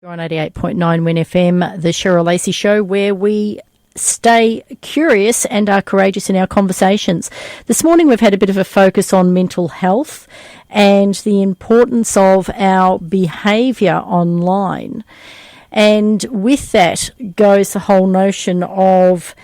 You're on 88.9 Win FM, the Cheryl Lacey Show, where we stay curious and are courageous in our conversations. This morning we've had a bit of a focus on mental health and the importance of our behaviour online. And with that goes the whole notion of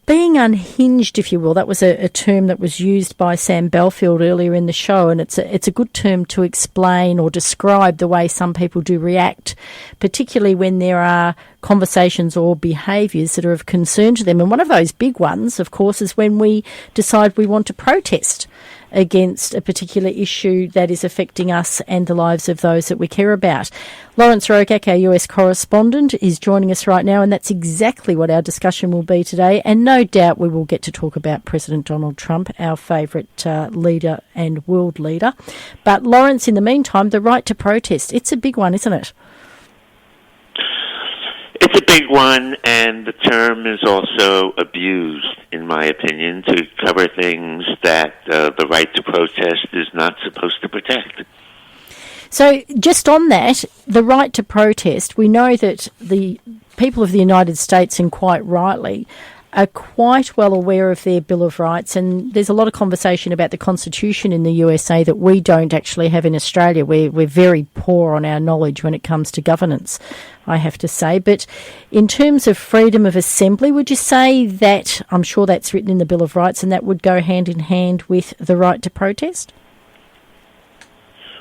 being unhinged, if you will. That was a term that was used by Sam Belfield earlier in the show, and it's a good term to explain or describe the way some people do react, particularly when there are conversations or behaviours that are of concern to them. And one of those big ones, of course, is when we decide we want to protest against a particular issue that is affecting us and the lives of those that we care about. Lawrence Rokak, our US correspondent, is joining us right now, and that's exactly what our discussion will be today. And no doubt we will get to talk about President Donald Trump, our favourite leader and world leader. But Lawrence, in the meantime, the right to protest, it's a big one, isn't it? It's a big one, and the term is also abused, in my opinion, to cover things that the right to protest is not supposed to protect. So just on that, the right to protest, we know that the people of the United States, and quite rightly, are quite well aware of their Bill of Rights, and there's a lot of conversation about the Constitution in the USA that we don't actually have in Australia. We're very poor on our knowledge when it comes to governance, I have to say. But in terms of freedom of assembly, would you say that, I'm sure that's written in the Bill of Rights, and that would go hand in hand with the right to protest?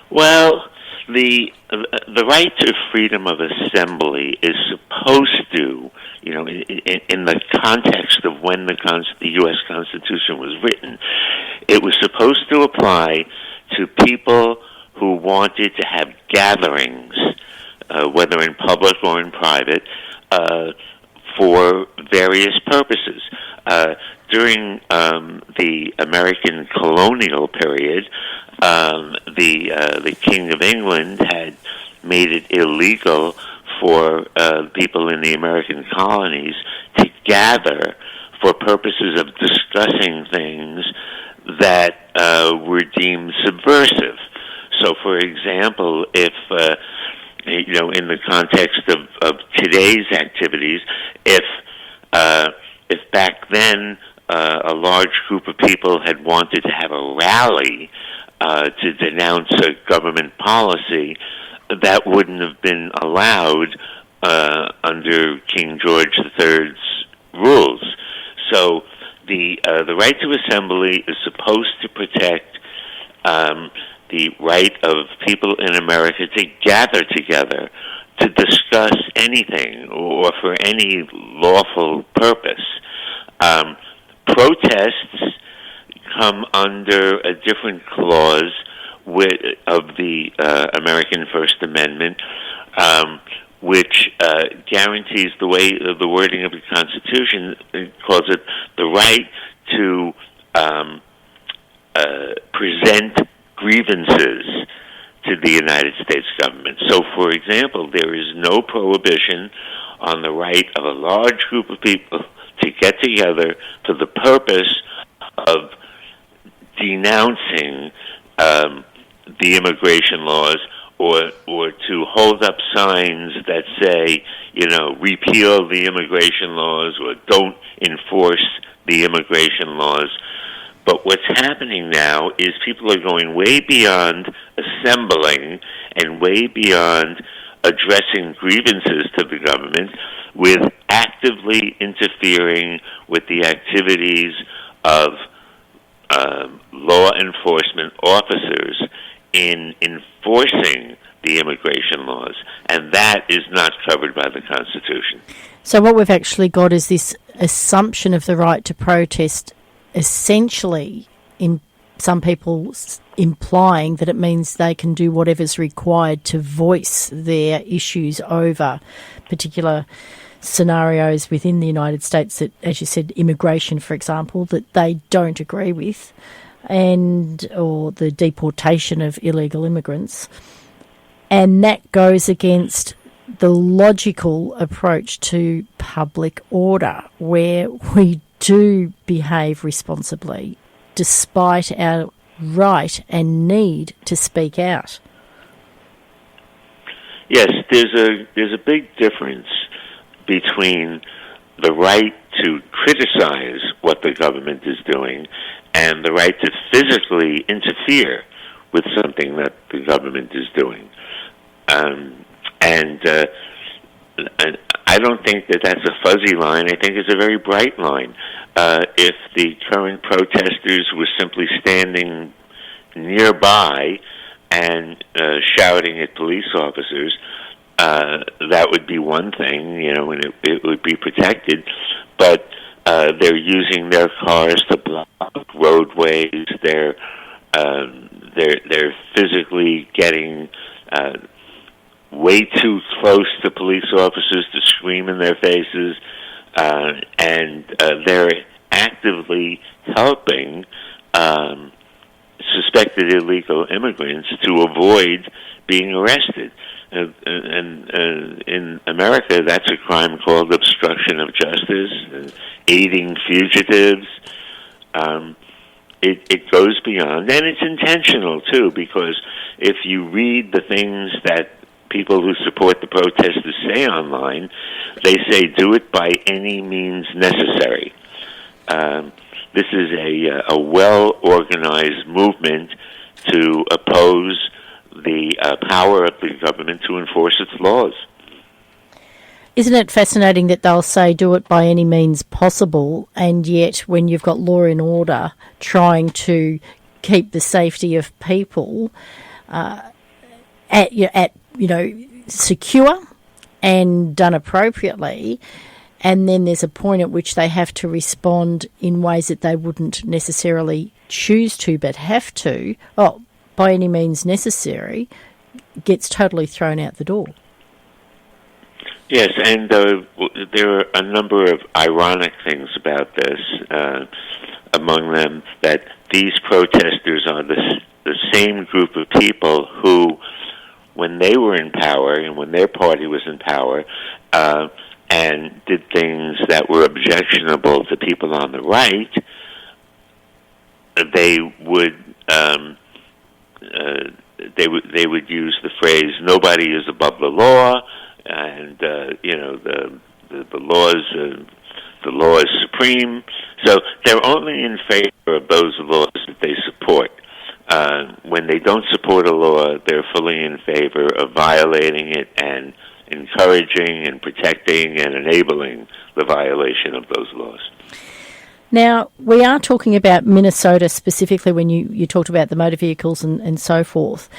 Well, the right to freedom of assembly is supposed to, in the context of when the U.S. Constitution was written, it was supposed to apply to people who wanted to have gatherings, whether in public or in private, for various purposes. During the American colonial period, the King of England had made it illegal for people in the American colonies to gather for purposes of discussing things that were deemed subversive. So, for example, if in the context of today's activities, if back then a large group of people had wanted to have a rally to denounce a government policy, that wouldn't have been allowed under King George III's rules. So the right to assembly is supposed to protect the right of people in America to gather together to discuss anything or for any lawful purpose. Protests come under a different clause of the American First Amendment, which guarantees the wording of the Constitution. It calls it the right to present grievances to the United States government. So, for example, there is no prohibition on the right of a large group of people to get together for the purpose of denouncing the immigration laws, or to hold up signs that say, repeal the immigration laws or don't enforce the immigration laws. But what's happening now is people are going way beyond assembling and way beyond addressing grievances to the government with actively interfering with the activities of law enforcement officers in enforcing the immigration laws, and that is not covered by the Constitution. So what we've actually got is this assumption of the right to protest, essentially in some people implying that it means they can do whatever's required to voice their issues over particular scenarios within the United States that, as you said, immigration, for example, that they don't agree with, or the deportation of illegal immigrants. And that goes against the logical approach to public order, where we do behave responsibly despite our right and need to speak out. Yes, there's a big difference between the right to criticize what the government is doing and the right to physically interfere with something that the government is doing. And I don't think that that's a fuzzy line. I think it's a very bright line. If the current protesters were simply standing nearby and shouting at police officers, that would be one thing, and it would be protected. But they're using their cars to block roadways. They're physically getting way too close to police officers to scream in their faces, and they're actively helping suspected illegal immigrants to avoid being arrested. And in America, that's a crime called obstruction of justice, aiding fugitives. It goes beyond, and it's intentional, too, because if you read the things that people who support the protesters say online, they say, do it by any means necessary. This is a well-organized movement to oppose the power of the government to enforce its laws. Isn't it fascinating that they'll say do it by any means possible, and yet when you've got law and order trying to keep the safety of people secure and done appropriately, and then there's a point at which they have to respond in ways that they wouldn't necessarily choose to but have to, by any means necessary, gets totally thrown out the door. Yes, and there are a number of ironic things about this. Among them, that these protesters are the same group of people who, when they were in power and when their party was in power, and did things that were objectionable to people on the right, they would use the phrase "nobody is above the law," and the law is supreme. So they're only in favor of those laws that they support. When they don't support a law, they're fully in favor of violating it and encouraging and protecting and enabling the violation of those laws. Now, we are talking about Minnesota specifically when you talked about the motor vehicles and so forth.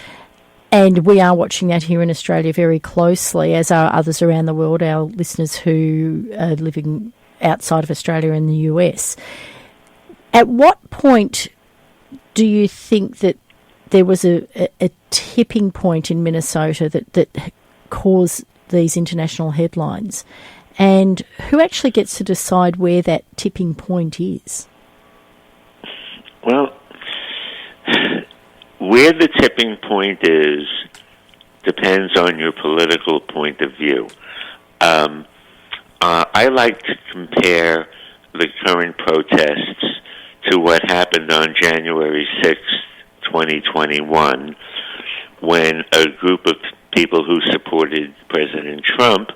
And we are watching that here in Australia very closely, as are others around the world, our listeners who are living outside of Australia and the US. At what point do you think that there was a tipping point in Minnesota that caused these international headlines? And who actually gets to decide where that tipping point is? Well, where the tipping point is depends on your political point of view. I like to compare the current protests to what happened on January 6th, 2021, when a group of people who supported President Trump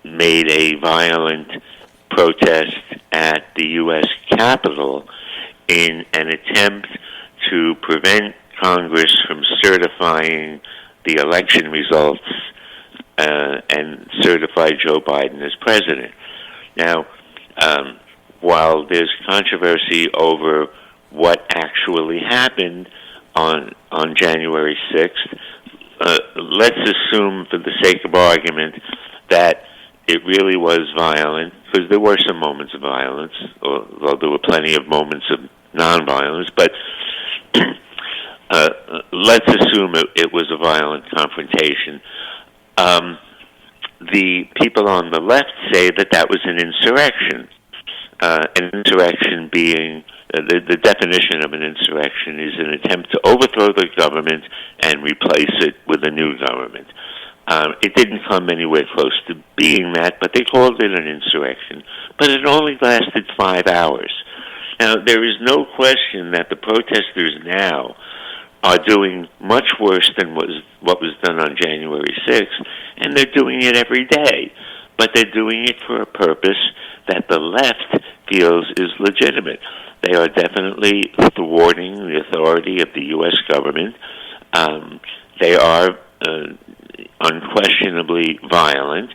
made a violent protest at the U.S. Capitol in an attempt to prevent Congress from certifying the election results and certify Joe Biden as president. Now, while there's controversy over what actually happened on January 6th, let's assume, for the sake of argument, that it really was violent, because there were some moments of violence, although there were plenty of moments of nonviolence, but let's assume it was a violent confrontation. The people on the left say that was an insurrection. An insurrection being, the definition of an insurrection is an attempt to overthrow the government and replace it with a new government. It didn't come anywhere close to being that, but they called it an insurrection. But it only lasted 5 hours. Now, there is no question that the protesters now are doing much worse than what was done on January 6th, and they're doing it every day. But they're doing it for a purpose that the left feels is legitimate. They are definitely thwarting the authority of the U.S. government. They are unquestionably violent,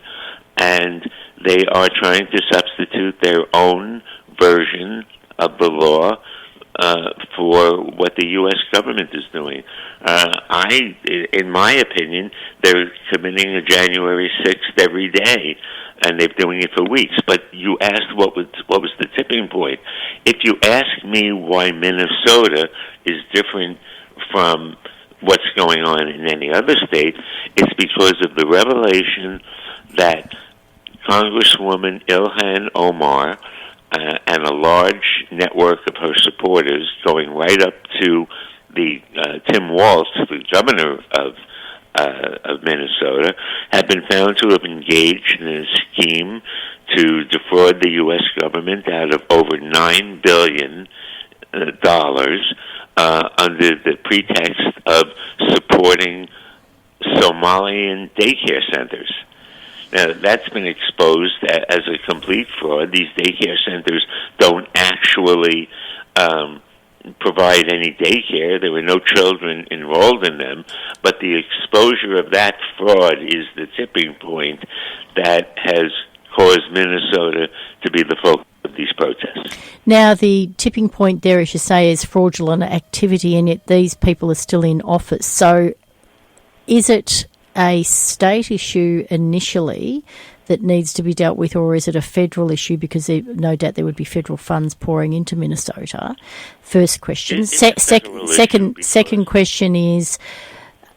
and they are trying to substitute their own version of the law for what the U.S. government is doing. In my opinion, they're committing a January 6th every day, and they're doing it for weeks. But you asked what was the tipping point. If you ask me why Minnesota is different from what's going on in any other state, it's because of the revelation that Congresswoman Ilhan Omar and a large network of her supporters, going right up to the Tim Walz, the governor of Minnesota, have been found to have engaged in a scheme to defraud the U.S. government out of over $9 billion under the pretext of supporting Somalian daycare centers. Now, that's been exposed as a complete fraud. These daycare centers don't actually provide any daycare. There were no children enrolled in them, but the exposure of that fraud is the tipping point that has caused Minnesota to be the focus of these protests. Now, the tipping point there, as you say, is fraudulent activity, and yet these people are still in office. So is it a state issue initially that needs to be dealt with, or is it a federal issue, because no doubt there would be federal funds pouring into Minnesota? First question. Second question is,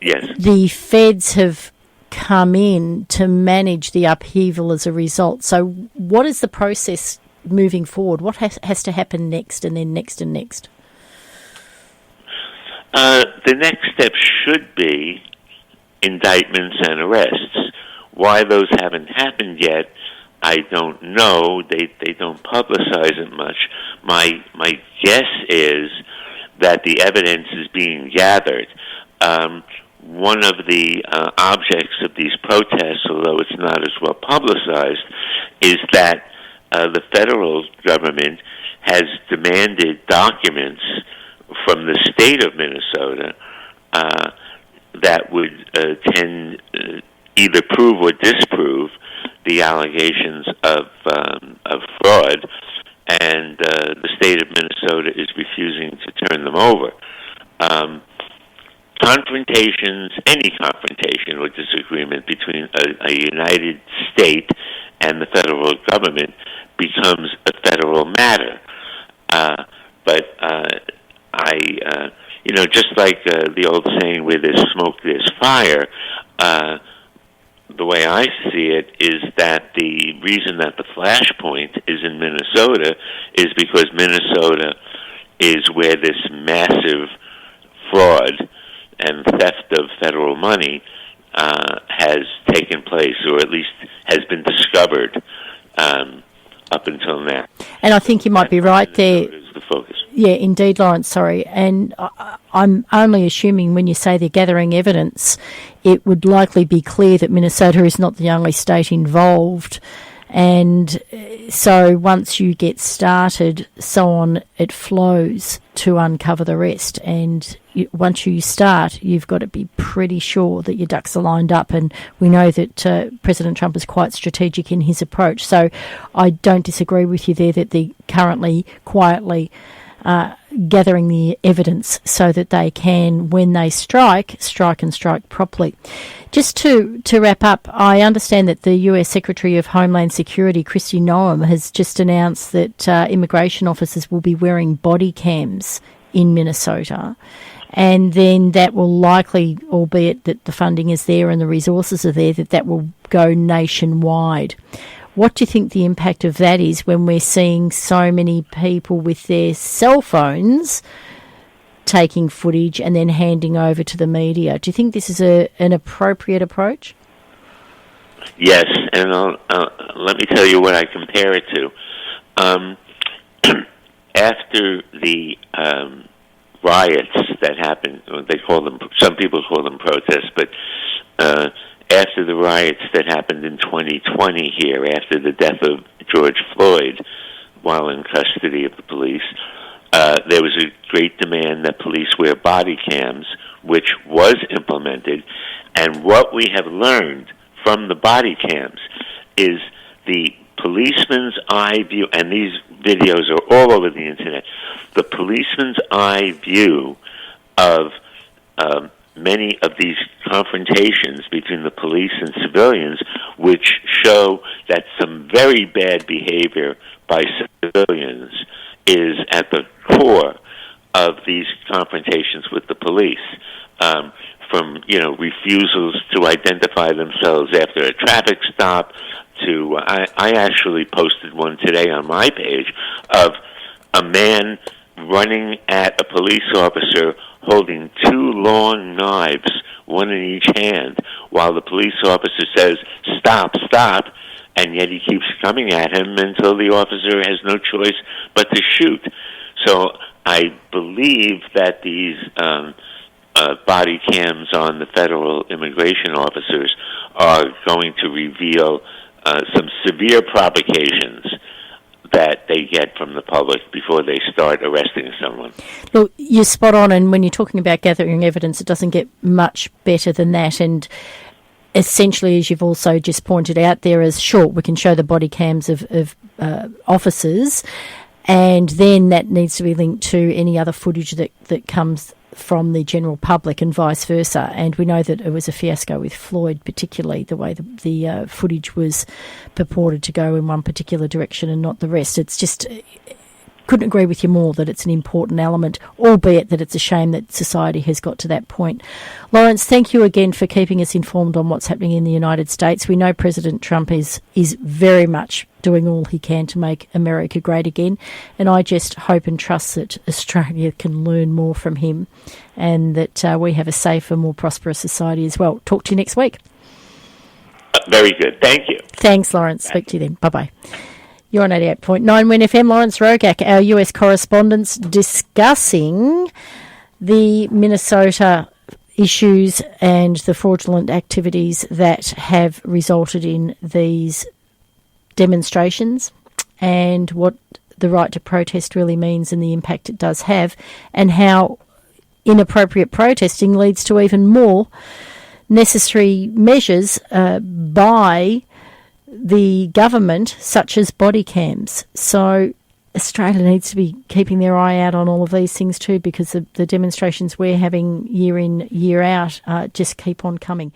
yes, the feds have come in to manage the upheaval as a result. So what is the process moving forward? What has to happen next, and then next and next? The next step should be indictments and arrests. Why those haven't happened yet, I don't know. They don't publicize it much. My guess is that the evidence is being gathered. One of the objects of these protests, although it's not as well publicized, is that the federal government has demanded documents from the state of Minnesota that would tend either prove or disprove the allegations of fraud, and the state of Minnesota is refusing to turn them over. Any confrontation or disagreement between a united state and the federal government becomes a federal matter. Just like the old saying, where there's smoke, there's fire, the way I see it is that the reason that the flashpoint is in Minnesota is because Minnesota is where this massive fraud and theft of federal money has taken place, or at least has been discovered up until now. And I think you might be right there. Is the focus. Yeah, indeed, Lawrence, sorry. And I'm only assuming when you say they're gathering evidence, it would likely be clear that Minnesota is not the only state involved. And so once you get started, so on, it flows to uncover the rest. And once you start, you've got to be pretty sure that your ducks are lined up. And we know that President Trump is quite strategic in his approach. So I don't disagree with you there that they're currently quietly gathering the evidence so that they can, when they strike properly. Just to wrap up, I understand that the US Secretary of Homeland Security, Kristi Noem, has just announced that immigration officers will be wearing body cams in Minnesota. And then that will likely, albeit that the funding is there and the resources are there, that will go nationwide. What do you think the impact of that is when we're seeing so many people with their cell phones taking footage and then handing over to the media? Do you think this is an appropriate approach? Yes, and let me tell you what I compare it to. After the riots that happened. They call them, some people call them protests, but after the riots that happened in 2020 here, after the death of George Floyd while in custody of the police, there was a great demand that police wear body cams, which was implemented. And what we have learned from the body cams is the policeman's eye view, and these videos are all over the internet, the policeman's eye view of many of these confrontations between the police and civilians, which show that some very bad behavior by civilians is at the core of these confrontations with the police. From, refusals to identify themselves after a traffic stop to, I actually posted one today on my page of a man running at a police officer holding two long knives, one in each hand, while the police officer says, "Stop, stop," and yet he keeps coming at him until the officer has no choice but to shoot. So I believe that these body cams on the federal immigration officers are going to reveal some severe provocations that they get from the public before they start arresting someone. Look, you're spot on, and when you're talking about gathering evidence, it doesn't get much better than that. And essentially, as you've also just pointed out, there is, sure, we can show the body cams of officers, and then that needs to be linked to any other footage that comes from the general public and vice versa. And we know that it was a fiasco with Floyd, particularly the way the footage was purported to go in one particular direction and not the rest. It's just, couldn't agree with you more that it's an important element, albeit that it's a shame that society has got to that point. Lawrence, thank you again for keeping us informed on what's happening in the United States. We know President Trump is very much doing all he can to make America great again, and I just hope and trust that Australia can learn more from him and that we have a safer, more prosperous society as well. Talk to you next week. Very good. Thank you. Thanks, Lawrence. Speak to you then. Bye-bye. You're on 88.9 WIN FM. Lawrence Rogak, our US correspondent, discussing the Minnesota issues and the fraudulent activities that have resulted in these demonstrations and what the right to protest really means and the impact it does have, and how inappropriate protesting leads to even more necessary measures by the government, such as body cams. So Australia needs to be keeping their eye out on all of these things too, because the demonstrations we're having year in, year out just keep on coming.